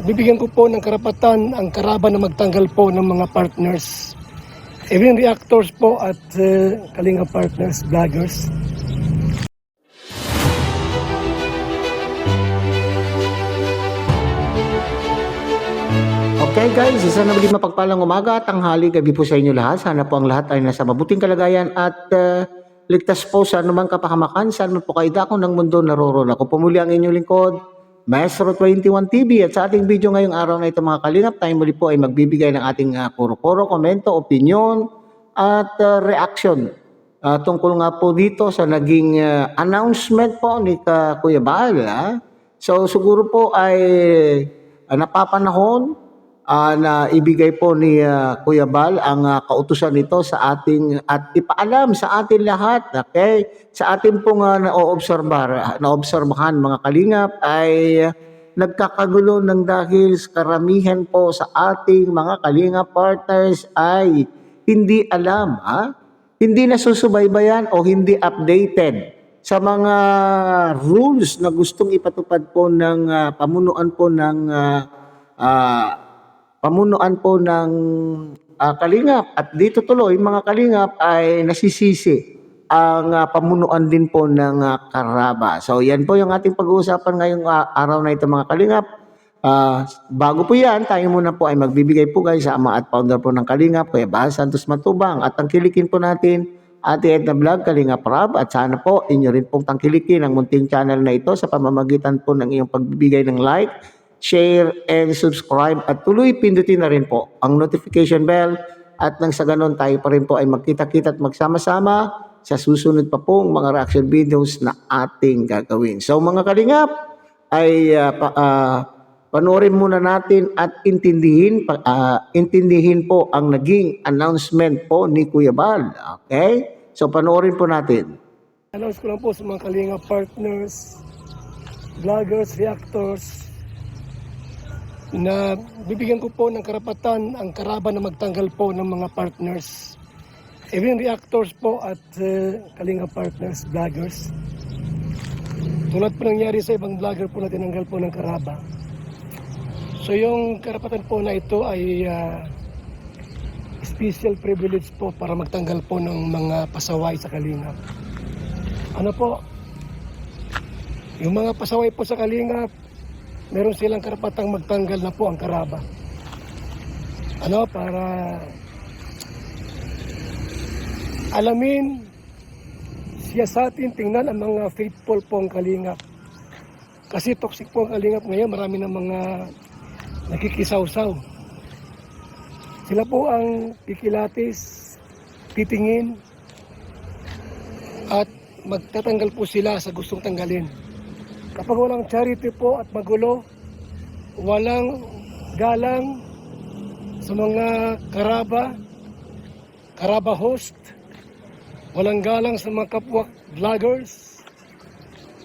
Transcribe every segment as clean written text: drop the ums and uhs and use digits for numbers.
bibigyan ko po ng karapatan ang Karaba na magtanggal po ng mga partners, even reactors po at Kalinga partners, vloggers. Okay guys, isa na maging mapagpalang umaga, tanghali, gabi po sa inyo lahat. Sana po ang lahat ay nasa mabuting kalagayan at ligtas po sa anumang kapahamakan. Saan man po kayo dako ng mundo naroon. Ako po muli ang inyong lingkod, Maestro 21 TV. At sa ating video ngayong araw na ito mga kalingap, tayo muli po ay magbibigay ng ating puro-puro, komento, opinion at reaction. Tungkol nga po dito sa naging announcement po ni Kuya Bal. So siguro po ay napapanahon na ibigay po ni Kuya Bal ang kautusan nito sa ating at ipaalam sa atin lahat, okay? Sa ating pong naobserbahan mga kalingap ay nagkakagulo ng dahil karamihan po sa ating mga kalingap partners ay hindi alam, hindi nasusubaybayan o hindi updated sa mga rules na gustong ipatupad po ng pamunuan po ng kalingap. At dito tuloy mga kalingap ay nasisisi ang pamunuan din po ng Karaba. So yan po yung ating pag-uusapan ngayong araw na ito mga kalingap. Bago po yan, tayo muna po ay magbibigay po guys sa ama at founder po ng Kalingap, Kuya Bal Santos Matubang. At tangkilikin po natin Ate Edna Vlog, Kalingap Rab. At sana po inyo rin pong tangkilikin ang munting channel na ito sa pamamagitan po ng iyong pagbibigay ng like, share, and subscribe. At tuloy pindutin na rin po ang notification bell. At nang sa ganon tayo pa rin po ay magkita-kita at magsama-sama sa susunod pa pong mga reaction videos na ating gagawin. So mga kalingap ay panoorin muna natin at intindihin po ang naging announcement po ni Kuya Bal. Okay? So panoorin po natin. Announce ko lang po sa mga Kalinga partners, vloggers, reactors, na bibigyan ko po ng karapatan ang Karaba na magtanggal po ng mga partners, even reactors po at Kalinga partners, vloggers. Tulad po nangyari sa ibang vlogger po na tinanggal po ng Karaba. So yung karapatan po na ito ay special privilege po para magtanggal po ng mga pasaway sa Kalingap. Ano po, yung mga pasaway po sa Kalingap, meron silang karapatang magtanggal na po ang Karaba. Ano, para alamin siya sa atin, tingnan ang mga faithful po ang Kalingap. Kasi toxic po ang Kalingap ngayon, marami ng mga nakikisawsaw. Sila po ang kikilatis, titingin, at magtatanggal po sila sa gustong tanggalin. Kapag walang charity po at magulo, walang galang sa mga Karaba host, walang galang sa mga kapwa vloggers,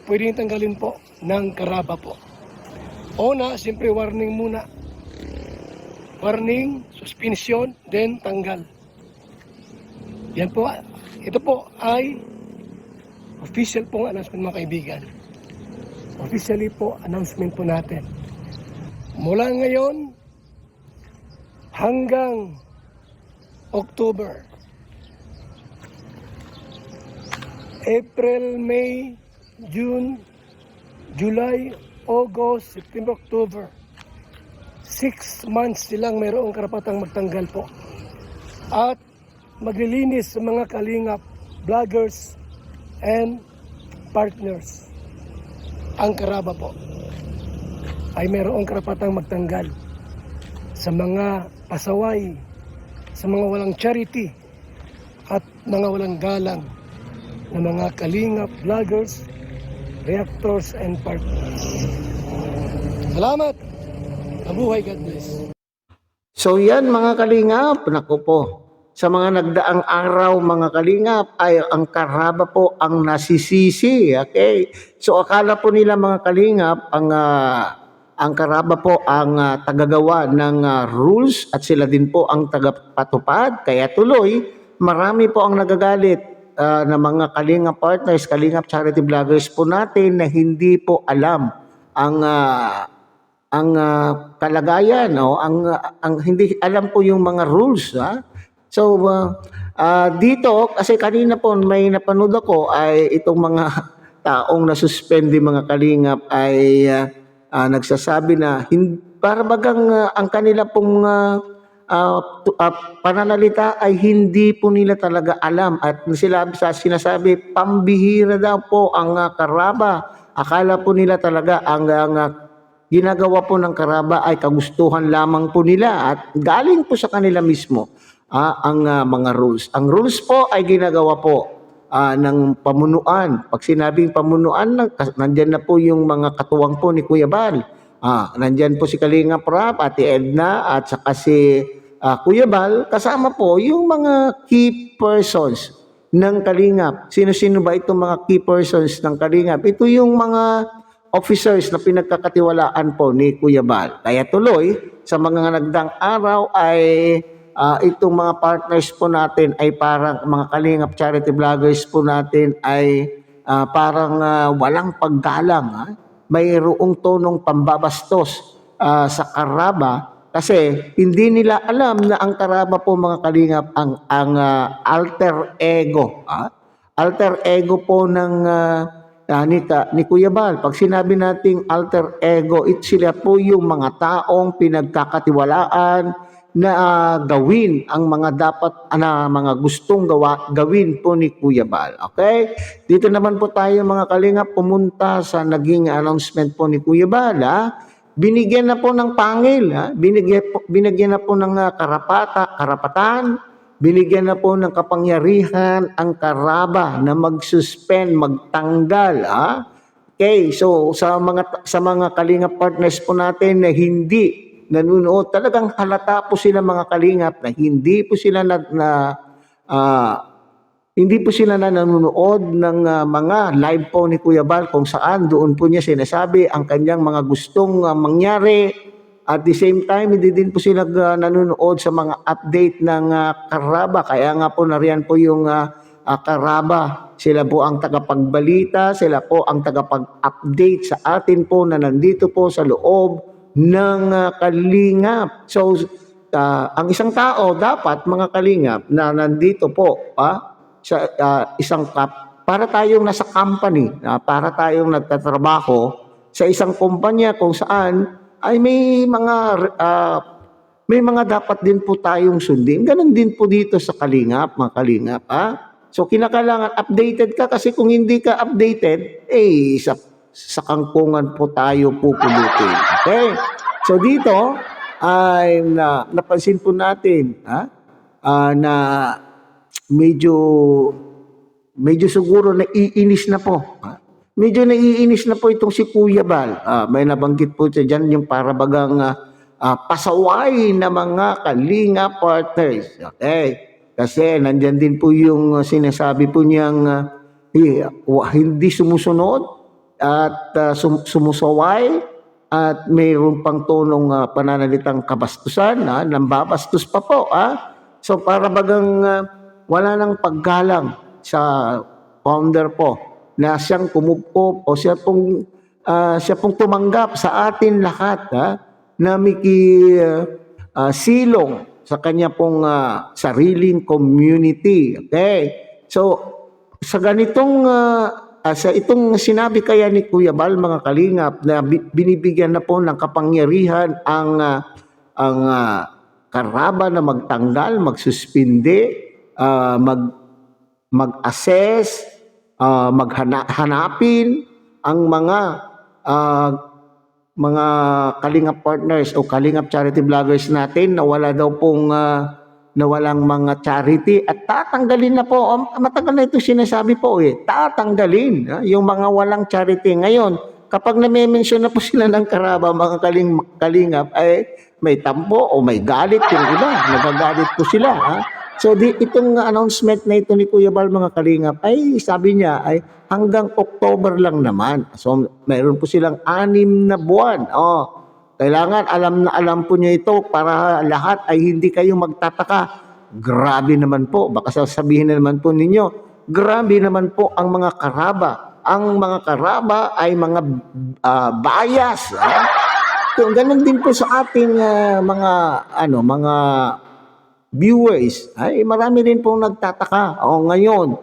pwedeng tanggalin po ng Karaba po. Una, siyempre warning muna. Warning, suspension, then tanggal. Yan po, ito po ay official pong announcement mga kaibigan. Officially po, announcement po natin. Mula ngayon hanggang October, April, May, June, July, August, September, October. 6 months silang mayroong karapatang magtanggal po. At maglilinis sa mga Kalingap, vloggers, and partners. Ang Karaba po ay mayroong karapatang magtanggal sa mga pasaway, sa mga walang charity, at mga walang galang na mga Kalingap, vloggers, reactors, and partners. Salamat! Mabuhay, God bless. So yan mga kalingap, naku po. Sa mga nagdaang araw mga kalingap ay ang Karaba po ang nasisisi. Okay? So akala po nila mga kalingap ang Karaba po ang tagagawa ng rules at sila din po ang tagapatupad. Kaya tuloy, marami po ang nagagalit na mga Kalingap partners, Kalingap charity vloggers po natin na hindi po alam ang kalagayan, o ang hindi alam po yung mga rules, ha. So dito kasi kanina po may napanood ako ay itong mga taong nasuspende mga kalingap ay nagsasabi na para bagang ang kanila pong pananalita ay hindi po nila talaga alam at sinasabi pambihira daw po ang karaba. Akala po nila talaga ang ginagawa po ng karaba ay kagustuhan lamang po nila at galing po sa kanila mismo ang mga rules. Ang rules po ay ginagawa po ng pamunuan. Pag sinabing pamunuan, nandyan na po yung mga katuwang po ni Kuya Bal. Nandyan po si Kalinga Prab, Ate Edna, at saka si Kuya Bal. Kasama po yung mga key persons ng Kalingap. Sino-sino ba itong mga key persons ng Kalingap? Ito yung mga officers na pinagkakatiwalaan po ni Kuya Bal. Kaya tuloy, sa mga nagdang araw ay itong mga partners po natin ay parang mga Kalingap charity vloggers po natin ay parang walang paggalang. Mayroong tonong pambabastos sa karaba kasi hindi nila alam na ang karaba po mga Kalingap ang alter ego. Alter ego po ng ni Kuya Bal. Pag sinabi nating alter ego, sila po yung mga taong pinagkakatiwalaan na gawin ang mga dapat mga gustong gawin po ni Kuya Bal. Okay? Dito naman po tayo mga Kalingap pumunta sa naging announcement po ni Kuya Bal. Binigyan na po ng pangil, binigyan na po ng karapatan, binigyan na po ng kapangyarihan ang karaba na mag-suspend, magtanggal. Okay, so sa mga Kalingap partners po natin na hindi nanunood, talagang halata po sila mga Kalingap na hindi po sila nanonood ng mga live po ni Kuya Bal kung saan doon po niya sinasabi ang kanyang mga gustong mangyari. At the same time, hindi din po sila nanonood sa mga update ng karaba. Kaya nga po nariyan po yung karaba. Sila po ang tagapagbalita, sila po ang tagapag-update sa atin po na nandito po sa loob ng Kalingap. So, ang isang tao dapat mga Kalingap na nandito po sa isang para tayong nasa company, para tayong nagtatrabaho sa isang kumpanya kung saan ay may mga dapat din po tayong sundin. Ganon din po dito sa Kalingap, mga Kalingap. So, kinakailangan updated ka kasi kung hindi ka updated, sa kangkungan po tayo pupulutin. Okay? So dito ay napansin po natin na medyo siguro naiinis na po. Medyo naiinis na po itong si Kuya Bal. May nabanggit po siya dyan yung parabagang pasaway na mga Kalinga partners. Okay? Kasi nandyan din po yung sinasabi po niyang hindi sumusunod at sumusaway at mayroon pang tonong pananalitang kabastusan, nambabastos pa po. So para bagang wala nang paggalang sa founder po na siyang kumupop o siya pong tumanggap sa atin lahat na silong sa kanya pong sariling community. Okay? So sa ganitong sa itong sinabi kaya ni Kuya Bal mga Kalingap na binibigyan na po ng kapangyarihan ang karaba na magtanggal, magsuspinde, mag-assess, maghanapin ang mga Kalingap partners o Kalingap charity vloggers natin na wala daw pong na walang mga charity at tatanggalin na po. Matagal na ito sinasabi po tatanggalin yung mga walang charity. Ngayon, kapag na-mention na po sila ng karaba, mga Kalingap, ay may tampo o may galit yung iba. Nagagalit po sila. So itong announcement na ito ni Kuya Bal mga Kalingap ay sabi niya ay hanggang October lang naman. So mayroon po silang 6 na buwan. Kailangan alam po niyo ito para lahat ay hindi kayo magtataka. Grabe naman po. Baka sasabihin na naman po ninyo, grabe naman po ang mga karaba. Ang mga karaba ay mga bias. Kung ganun din po sa ating mga viewers, ay marami rin pong nagtataka. O ngayon,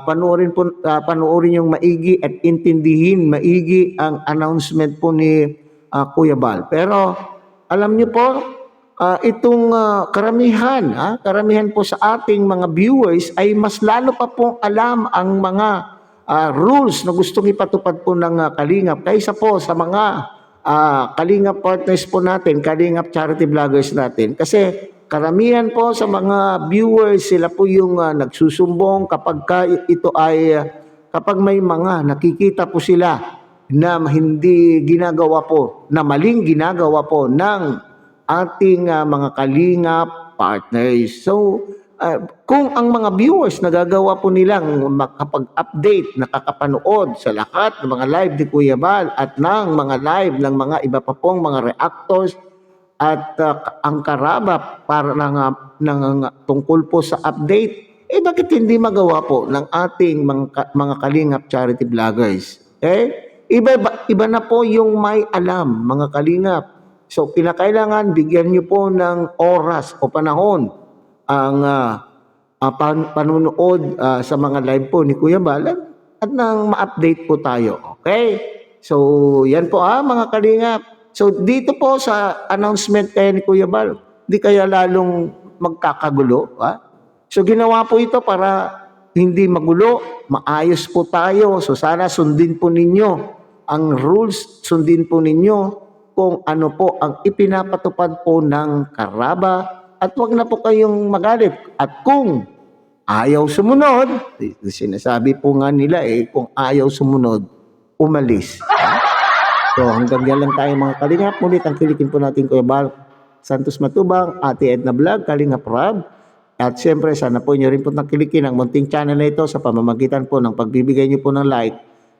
panoorin yung maigi at intindihin maigi ang announcement po ni Kuya Bal. Pero alam niyo po, itong karamihan po sa ating mga viewers ay mas lalo pa pong alam ang mga rules na gustong ipatupad po ng Kalingap kaysa po sa mga Kalingap partners po natin, Kalingap charity vloggers natin. Kasi karamihan po sa mga viewers, sila po yung nagsusumbong kapag may mga nakikita po sila na hindi ginagawa po, na maling ginagawa po ng ating mga Kalingap partners. So, kung ang mga viewers nagagawa po nilang makapag-update, nakakapanood sa lahat ng mga live ni Kuya Bal at ng mga live ng mga iba pa pong mga reactors at ang karaba para tungkol po sa update, bakit hindi magawa po ng ating mga Kalingap charity vloggers? Iba na po yung may alam, mga Kalingap. So, kinakailangan bigyan niyo po ng oras o panahon ang panunood sa mga live po ni Kuya Bal at nang ma-update po tayo. Okay? So, yan po mga Kalingap. So, dito po sa announcement kayo ni Kuya Bal, di kaya lalong magkakagulo. So, ginawa po ito para hindi magulo, maayos po tayo. So, sana sundin po ninyo ang rules, sundin po ninyo kung ano po ang ipinapatupad po ng karaba at wag na po kayong magalit. At kung ayaw sumunod, sinasabi po nga nila kung ayaw sumunod, umalis. So hanggang yan lang tayo mga Kalingap. Ngunit ang kilikin po natin Kuya Bal Santos Matubang, Ate Edna Vlog, Kalingap Rob. At siyempre sana po nyo rin po nakilikin ang munting channel na ito sa pamamagitan po ng pagbibigay nyo po ng like,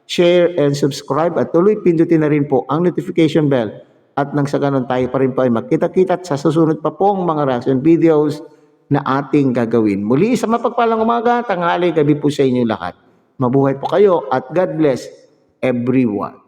share, and subscribe. At tuloy pindutin na rin po ang notification bell. At nang sa ganun tayo pa rin po ay magkita-kita sa susunod pa pong mga reaction videos na ating gagawin. Muli sa mapagpalang umaga, tanghali, gabi po sa inyo lahat. Mabuhay po kayo at God bless everyone.